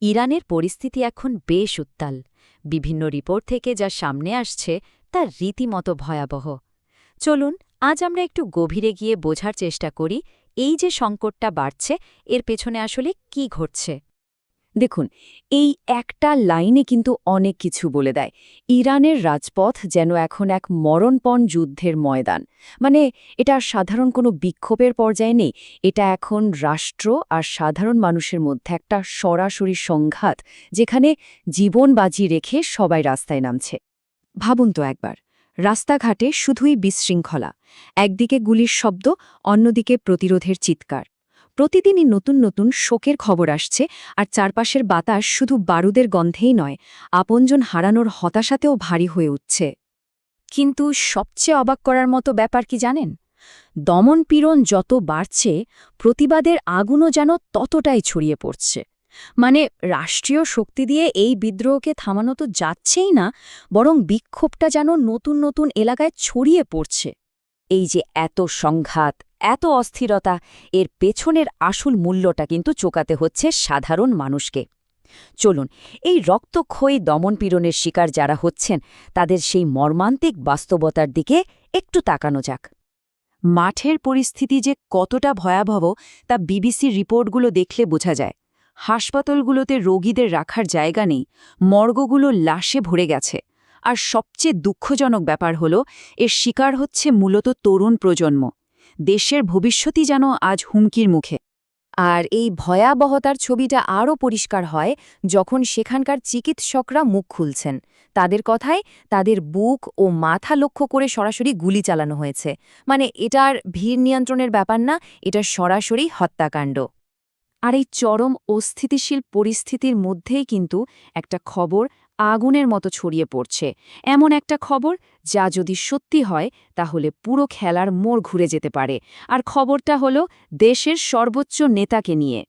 ইরানের পরিস্থিতি এখন বেশ উত্তাল। বিভিন্ন রিপোর্ট থেকে যা সামনে আসছে তা রীতিমতো ভয়াবহ। চলুন আজ আমরা একটু গভীরে গিয়ে বোঝার চেষ্টা করি এই যে সংকটটা বাড়ছে এর পেছনে আসলে কি ঘটছে। দেখুন, এই একটা লাইনে কিন্তু অনেক কিছু বলে দেয়। ইরানের রাজপথ যেন এখন এক মরণপণ যুদ্ধের ময়দান। মানে এটা আর সাধারণ কোনো বিক্ষোভের পর্যায়ে নেই, এটা এখন রাষ্ট্র আর সাধারণ মানুষের মধ্যে একটা সরাসরি সংঘাত, যেখানে জীবন বাজি রেখে সবাই রাস্তায় নামছে। ভাবুন তো একবার, রাস্তাঘাটে শুধুই বিশৃঙ্খলা, একদিকে গুলির শব্দ, অন্যদিকে প্রতিরোধের চিৎকার। প্রতিদিনই নতুন নতুন শোকের খবর আসছে, আর চারপাশের বাতাস শুধু বারুদের গন্ধেই নয়, আপনজন হারানোর হতাশাতেও ভারী হয়ে উঠছে। কিন্তু সবচেয়ে অবাক করার মতো ব্যাপার কি জানেন? দমনপীড়ন যত বাড়ছে, প্রতিবাদের আগুনও যেন ততটাই ছড়িয়ে পড়ছে। মানে রাষ্ট্রীয় শক্তি দিয়ে এই বিদ্রোহকে থামানো তো যাচ্ছেই না, বরং বিক্ষোভটা যেন নতুন নতুন এলাকায় ছড়িয়ে পড়ছে। এই যে এত সংঘাত, এত অস্থিরতা, এর পেছনের আসল মূল্যটা কিন্তু চোকাতে হচ্ছে সাধারণ মানুষকে। চলুন এই রক্তক্ষয়ী দমনপীড়নের শিকার যারা হচ্ছেন তাদের সেই মর্মান্তিক বাস্তবতার দিকে একটু তাকানো যাক। মাঠের পরিস্থিতি যে কতটা ভয়াবহ তা বিবিসির রিপোর্টগুলো দেখলে বোঝা যায়। হাসপাতালগুলোতে রোগীদের রাখার জায়গা নেই, মর্গগুলো লাশে ভরে গেছে। আর সবচেয়ে দুঃখজনক ব্যাপার হলো, এর শিকার হচ্ছে মূলত তরুণ প্রজন্ম। দেশের ভবিষ্যতই যেন আজ হুমকির মুখে। আর এই ভয়াবহতার ছবিটা আরও পরিষ্কার হয় যখন সেখানকার চিকিৎসকরা মুখ খুলছেন। তাদের কথায় তাদের বুক ও মাথা লক্ষ্য করে সরাসরি গুলি চালানো হয়েছে। মানে এটার ভিড় নিয়ন্ত্রণের ব্যাপার না, এটা সরাসরি হত্যাকাণ্ড। আর এই চরম অস্থিতিশীল পরিস্থিতির মধ্যেই কিন্তু একটা খবর আগুনের মতো ছড়িয়ে পড়ছে। এমন একটা খবর যা যদি সত্যি হয় তাহলে পুরো খেলার মোড় ঘুরে যেতে পারে। আর খবরটা হলো দেশের সর্বোচ্চ নেতাকে নিয়ে।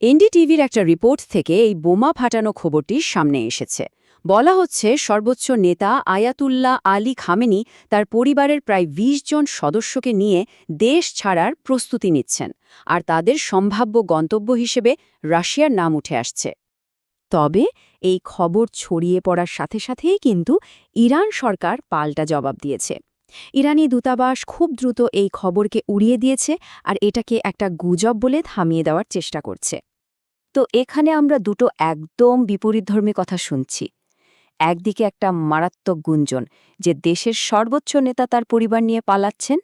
এনডিটিভির একটা রিপোর্ট থেকে এই বোমা ফাটানো খবরটি সামনে এসেছে। বলা হচ্ছে সর্বোচ্চ নেতা আয়াতুল্লাহ আলী খামেনি তার পরিবারের প্রায় ২০ জন সদস্যকে নিয়ে দেশ ছাড়ার প্রস্তুতি নিচ্ছেন, আর তাদের সম্ভাব্য গন্তব্য হিসেবে রাশিয়ার নাম উঠে আসছে। তবে এই খবর ছড়িয়ে পড়ার সাথে সাথেই কিন্তু ইরান সরকার পাল্টা জবাব দিয়েছে। ইরানি দূতাবাস খুব দ্রুত এই খবরকে উড়িয়ে দিয়েছে, আর এটাকে একটা গুজব বলে থামিয়ে দেওয়ার চেষ্টা করছে। তো এখানে আমরা দুটো একদম বিপরীতধর্মী কথা শুনছি। একদিকে একটা মারাত্মক গুঞ্জন যে দেশের সর্বোচ্চ নেতা তার পরিবার নিয়ে পালাচ্ছেন,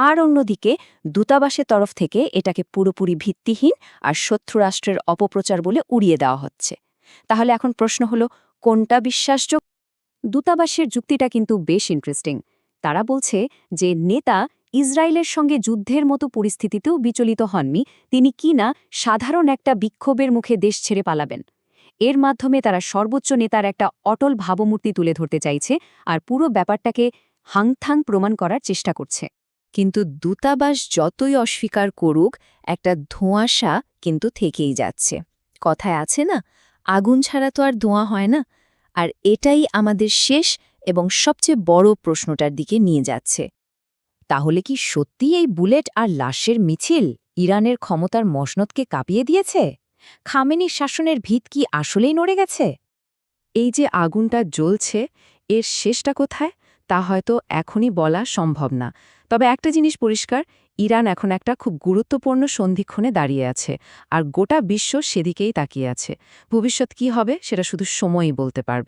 আর অন্যদিকে দূতাবাসের তরফ থেকে এটাকে পুরোপুরি ভিত্তিহীন আর শত্রু রাষ্ট্রের অপপ্রচার বলে উড়িয়ে দেওয়া হচ্ছে। তাহলে এখন প্রশ্ন হলো, কোনটা বিশ্বাসযোগ্য? দূতাবাসের যুক্তিটা কিন্তু বেশ ইন্টারেস্টিং। তারা বলছে যে নেতা ইসরায়েলের সঙ্গে যুদ্ধের মতো পরিস্থিতিতেও বিচলিত হননি, তিনি কিনা সাধারণ একটা বিক্ষোভের মুখে দেশ ছেড়ে পালাবেন। এর মাধ্যমে তারা সর্বোচ্চ নেতার একটা অটল ভাবমূর্তি তুলে ধরতে চাইছে, আর পুরো ব্যাপারটাকে হাংথাং প্রমাণ করার চেষ্টা করছে। কিন্তু দূতাবাস যতই অস্বীকার করুক, একটা ধোঁয়াশা কিন্তু থেকেই যাচ্ছে। কথায় আছে না, আগুন ছাড়া তো আর ধোঁয়া হয় না। আর এটাই আমাদের শেষ এবং সবচেয়ে বড় প্রশ্নটার দিকে নিয়ে যাচ্ছে। তাহলে কি সত্যি এই বুলেট আর লাশের মিছিল ইরানের ক্ষমতার মসনদকে কাঁপিয়ে দিয়েছে? খামেনির শাসনের ভিত কি আসলেই নড়ে গেছে? এই যে আগুনটা জ্বলছে, এর শেষটা কোথায় তা হয়তো এখনই বলা সম্ভব না। তবে একটা জিনিস পরিষ্কার, ইরান এখন একটা খুব গুরুত্বপূর্ণ সন্ধিক্ষণে দাঁড়িয়ে আছে, আর গোটা বিশ্ব সেদিকেই তাকিয়ে আছে। ভবিষ্যৎ কি হবে সেটা শুধু সময়ই বলতে পারবে।